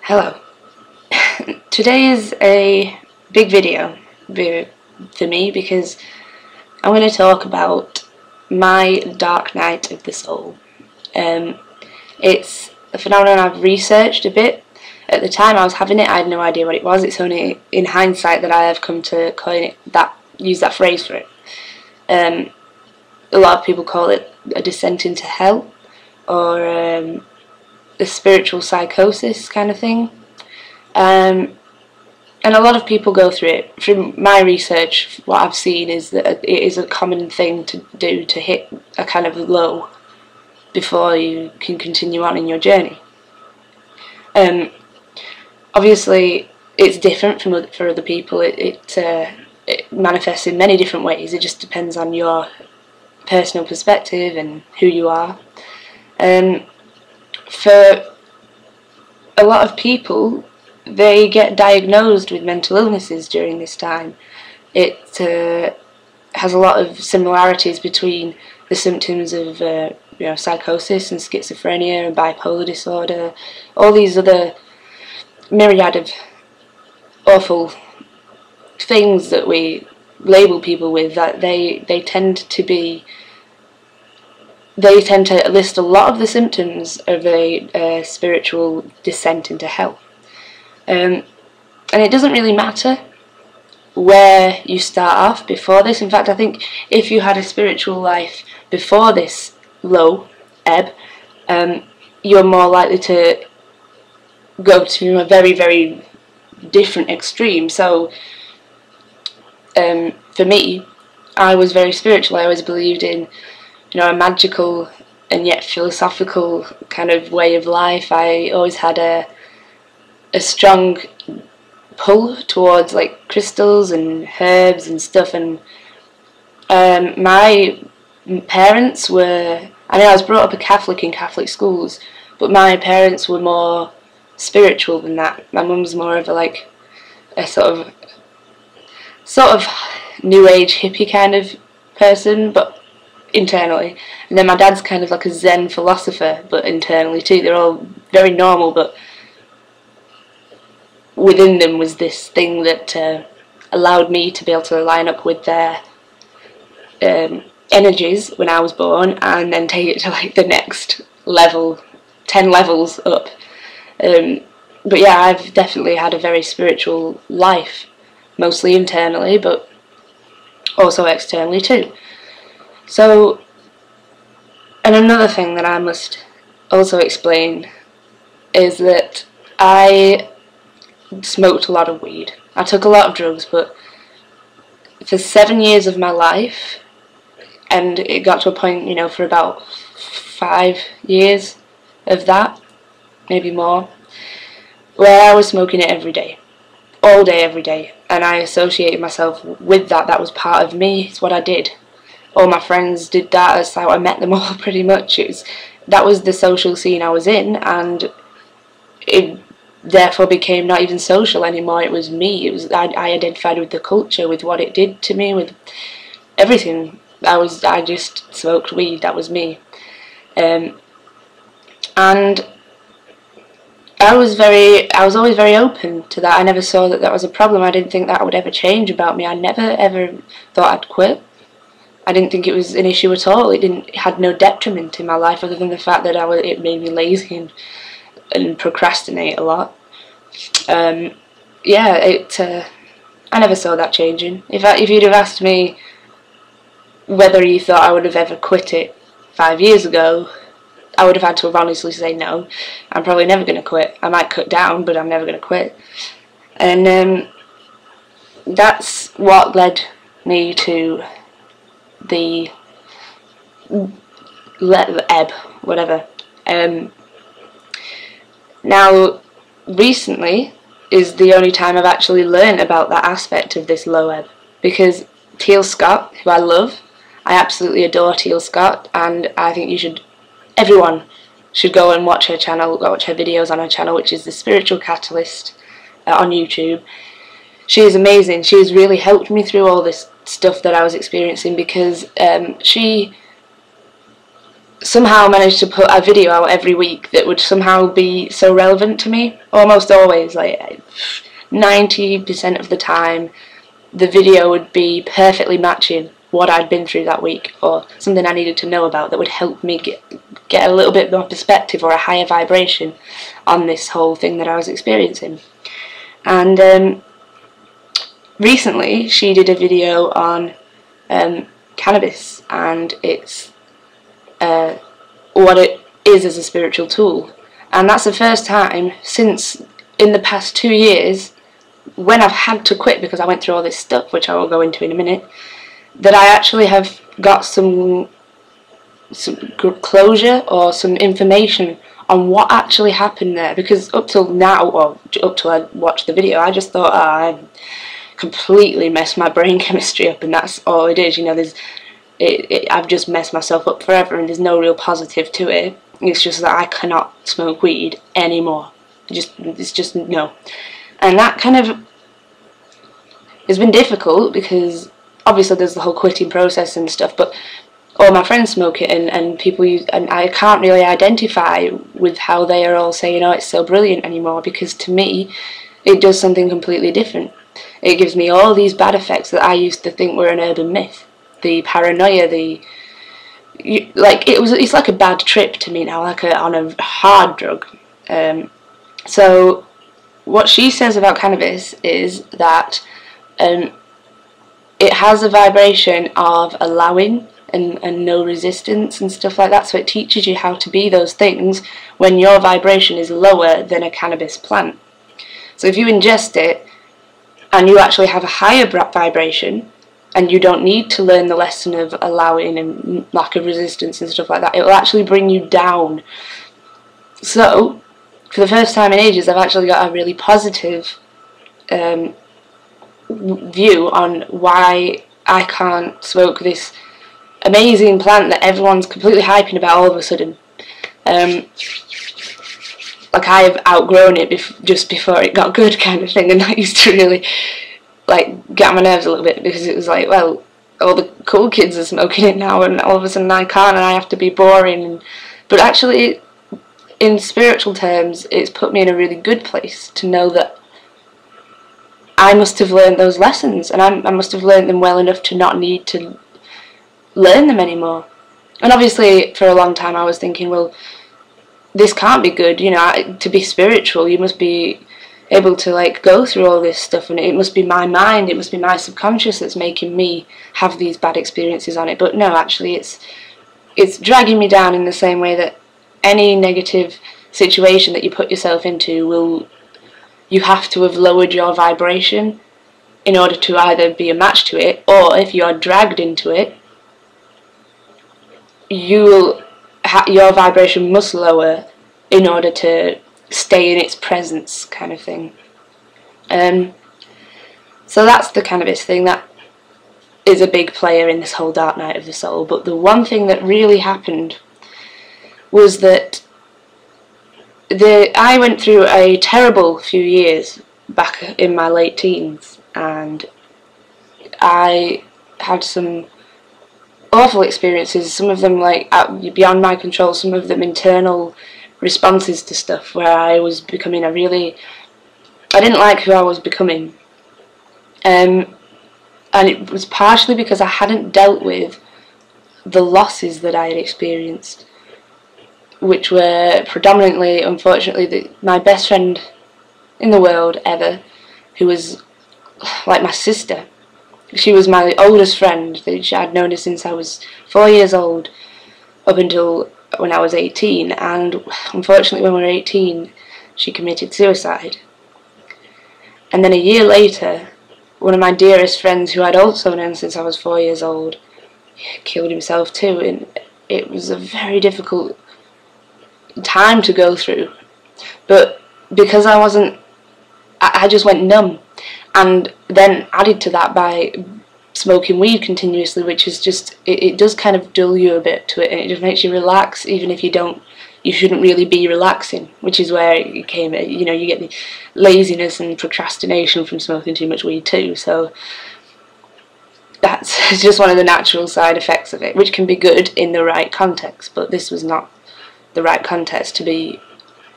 Hello. Today is a big video for me because I'm going to talk about my dark night of the soul. It's a phenomenon I've researched a bit. At the time I was having it, I had no idea what it was. It's only in hindsight that I have come to coin it, use that phrase for it. A lot of people call it a descent into hell, or a spiritual psychosis kind of thing. And a lot of people go through it. From my research, what I've seen is that it is a common thing to do, to hit a kind of low before you can continue on in your journey. Obviously, it's different for other people. It manifests in many different ways. It just depends on your personal perspective and who you are. For a lot of people, they get diagnosed with mental illnesses during this time. It has a lot of similarities between the symptoms of psychosis and schizophrenia and bipolar disorder, all these other myriad of awful things that we label people with, that they tend to list a lot of the symptoms of a spiritual descent into hell. And it doesn't really matter where you start off before this. In fact, I think if you had a spiritual life before this low ebb, you're more likely to go to a very, very different extreme. So for me, I was very spiritual. I always believed in a magical and yet philosophical kind of way of life. I always had a strong pull towards like crystals and herbs and stuff, and my parents were, I was brought up a Catholic in Catholic schools, but my parents were more spiritual than that. My mum's more of a sort of new age hippie kind of person, but internally. And then my dad's kind of like a Zen philosopher, but internally too. They're all very normal, but within them was this thing that allowed me to be able to line up with their energies when I was born, and then take it to like the next level, 10 levels up. But yeah, I've definitely had a very spiritual life, mostly internally, but also externally too. So, and another thing that I must also explain is that I smoked a lot of weed. I took a lot of drugs, but for 7 years of my life, and it got to a point, for about 5 years of that, maybe more, where I was smoking it every day, all day, every day, and I associated myself with that. That was part of me. It's what I did. All my friends did that. That's how I met them all, pretty much. That was the social scene I was in, and it therefore became not even social anymore. It was me. I identified with the culture, with what it did to me, with everything. I just smoked weed. That was me. And I was always very open to that. I never saw that was a problem. I didn't think that would ever change about me. I never ever thought I'd quit. I didn't think it was an issue at all. It had no detriment in my life other than the fact that it made me lazy and procrastinate a lot. I never saw that changing. If you'd have asked me whether you thought I would have ever quit it 5 years ago, I would have had to have honestly say no. I'm probably never going to quit. I might cut down, but I'm never going to quit. And that's what led me to the ebb, whatever. Now, recently is the only time I've actually learned about that aspect of this low ebb, because Teal Scott, who I love, I absolutely adore Teal Scott, and I think everyone should go and watch her channel, watch her videos on her channel, which is The Spiritual Catalyst on YouTube. She is amazing. She has really helped me through all this stuff that I was experiencing, because she somehow managed to put a video out every week that would somehow be so relevant to me. Almost always, like 90% of the time, the video would be perfectly matching what I'd been through that week, or something I needed to know about that would help me get a little bit more perspective or a higher vibration on this whole thing that I was experiencing. And recently she did a video on cannabis, and it's what it is as a spiritual tool. And that's the first time since in the past 2 years, when I've had to quit because I went through all this stuff, which I will go into in a minute, that I actually have got some closure or some information on what actually happened there. Because up till now, or up till I watched the video, I just thought, I completely messed my brain chemistry up, and that's all it is. You know, I've just messed myself up forever, and there's no real positive to it. It's just that I cannot smoke weed anymore. It's just no. And that kind of has been difficult, because obviously there's the whole quitting process and stuff, but all my friends smoke it, and people use, and I can't really identify with how they are all saying, oh, it's so brilliant anymore, because to me it does something completely different. It gives me all these bad effects that I used to think were an urban myth. The paranoia, it's like a bad trip to me now, like on a hard drug. So what she says about cannabis is that it has a vibration of allowing and no resistance and stuff like that, so it teaches you how to be those things when your vibration is lower than a cannabis plant. So if you ingest it and you actually have a higher vibration, and you don't need to learn the lesson of allowing and lack of resistance and stuff like that, it will actually bring you down. So for the first time in ages, I've actually got a really positive view on why I can't smoke this amazing plant that everyone's completely hyping about all of a sudden. Like, I have outgrown it just before it got good, kind of thing, and that used to really like get on my nerves a little bit, because it was like, well, all the cool kids are smoking it now, and all of a sudden I can't, and I have to be boring. But actually, in spiritual terms, it's put me in a really good place to know that I must have learned those lessons, and I must have learned them well enough to not need to learn them anymore. And obviously for a long time I was thinking, well, this can't be good, you know, to be spiritual you must be able to like go through all this stuff, and it must be my mind, it must be my subconscious that's making me have these bad experiences on it. But no, actually it's dragging me down in the same way that any negative situation that you put yourself into you have to have lowered your vibration in order to either be a match to it, or if you are dragged into it, your vibration must lower in order to stay in its presence, kind of thing. So that's the cannabis thing. That is a big player in this whole dark night of the soul. But the one thing that really happened was that I went through a terrible few years back in my late teens, and I had some awful experiences, some of them like beyond my control, some of them internal responses to stuff, where I was becoming I didn't like who I was becoming, and it was partially because I hadn't dealt with the losses that I had experienced, which were predominantly, unfortunately, my best friend in the world ever, who was like my sister. She was my oldest friend. I'd known her since I was 4 years old, up until when I was 18, and unfortunately when we were 18 she committed suicide. And then a year later, one of my dearest friends, who I'd also known since I was 4 years old, killed himself too, and it was a very difficult time to go through. But because I just went numb, and then added to that by smoking weed continuously, which is just, it does kind of dull you a bit to it, and it just makes you relax, even if you shouldn't really be relaxing, which is where it came, you know, you get the laziness and procrastination from smoking too much weed too. So that's just one of the natural side effects of it, which can be good in the right context, but this was not the right context to be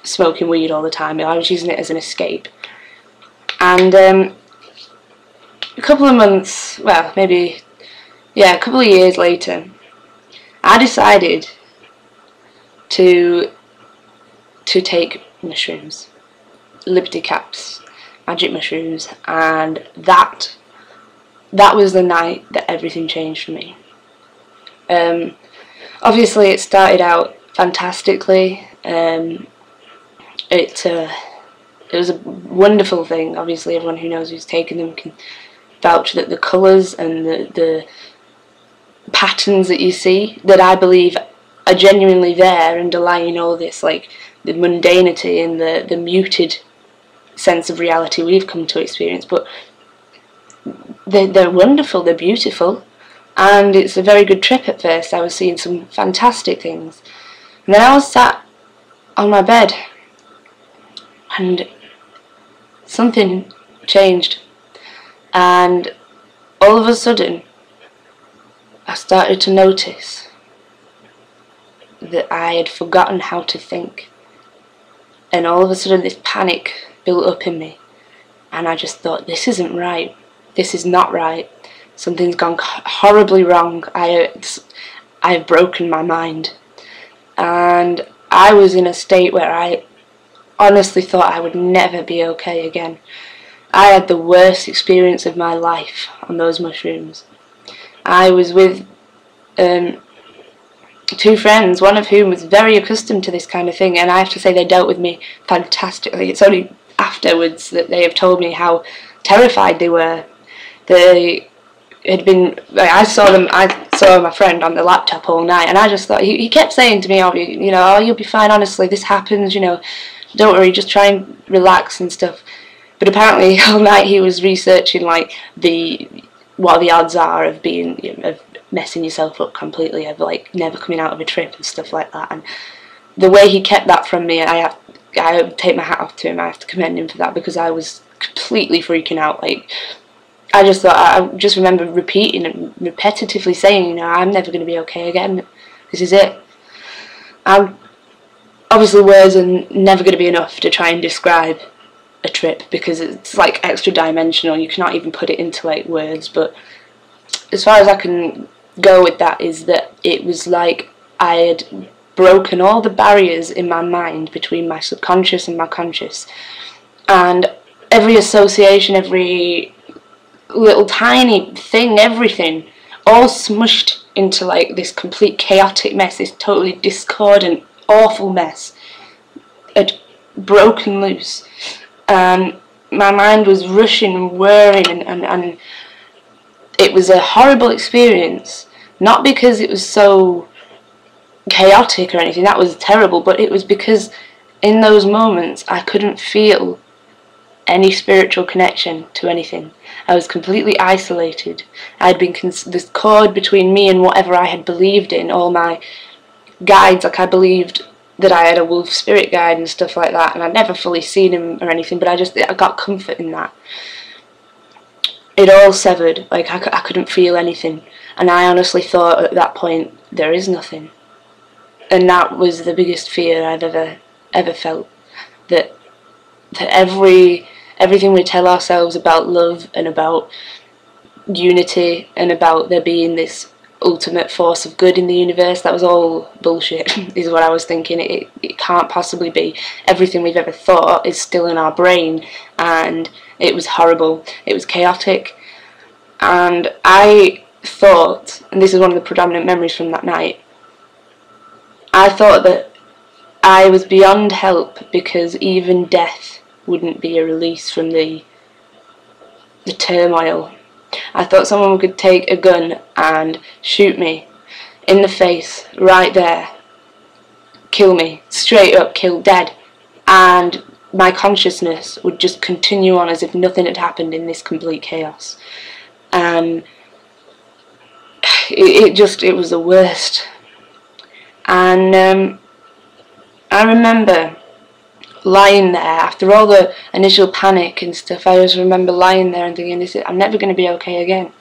smoking weed all the time. I was using it as an escape. And a couple of months, well, maybe, yeah, a couple of years later, I decided to take mushrooms, Liberty Caps, magic mushrooms, and that was the night that everything changed for me. Obviously, it started out fantastically. It was a wonderful thing. Obviously, everyone who knows who's taken them can vouch that the colours and the patterns that you see, that I believe are genuinely there underlying all this, like the mundanity and the muted sense of reality we've come to experience, but they're wonderful, they're beautiful, and it's a very good trip at first. I was seeing some fantastic things, and then I was sat on my bed and something changed, and all of a sudden I started to notice that I had forgotten how to think, and all of a sudden this panic built up in me, and I just thought, this isn't right, this is not right, something's gone horribly wrong, I've broken my mind. And I was in a state where I honestly thought I would never be okay again. I had the worst experience of my life on those mushrooms. I was with two friends, one of whom was very accustomed to this kind of thing, and I have to say they dealt with me fantastically. It's only afterwards that they have told me how terrified they were. They had been, like, I saw my friend on the laptop all night, and I just thought, he kept saying to me, oh, you'll be fine, honestly, this happens, don't worry, just try and relax and stuff. But apparently all night he was researching, like, what the odds are of of messing yourself up completely, of like never coming out of a trip and stuff like that. And the way he kept that from me, I take my hat off to him. I have to commend him for that, because I was completely freaking out. Like, I just thought, I just remember repeating and repetitively saying, I'm never going to be okay again. This is it. Obviously words are never going to be enough to try and describe a trip, because it's like extra dimensional. You cannot even put it into like words, but as far as I can go with that is that it was like I had broken all the barriers in my mind between my subconscious and my conscious, and every association, every little tiny thing, everything all smushed into like this complete chaotic mess, this totally discordant, awful mess had broken loose, and my mind was rushing and whirring, and it was a horrible experience, not because it was so chaotic or anything, that was terrible, but it was because in those moments I couldn't feel any spiritual connection to anything. I was completely isolated. I had been this cord between me and whatever I had believed in, all my guides, like I believed that I had a wolf spirit guide and stuff like that, and I'd never fully seen him or anything, but I got comfort in that. It all severed, like I couldn't feel anything, and I honestly thought at that point, there is nothing. And that was the biggest fear I've ever felt, that everything we tell ourselves about love and about unity and about there being this ultimate force of good in the universe, that was all bullshit, is what I was thinking. It can't possibly be. Everything we've ever thought is still in our brain, and it was horrible. It was chaotic, and I thought, and this is one of the predominant memories from that night, I thought that I was beyond help, because even death wouldn't be a release from the turmoil. I thought someone could take a gun and shoot me in the face, right there, kill me, straight up, kill dead, and my consciousness would just continue on as if nothing had happened in this complete chaos. And it was the worst. And I remember lying there after all the initial panic and stuff. I just remember lying there and thinking, I'm never going to be okay again.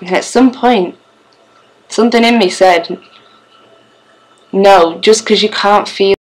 And at some point, something in me said, no, just because you can't feel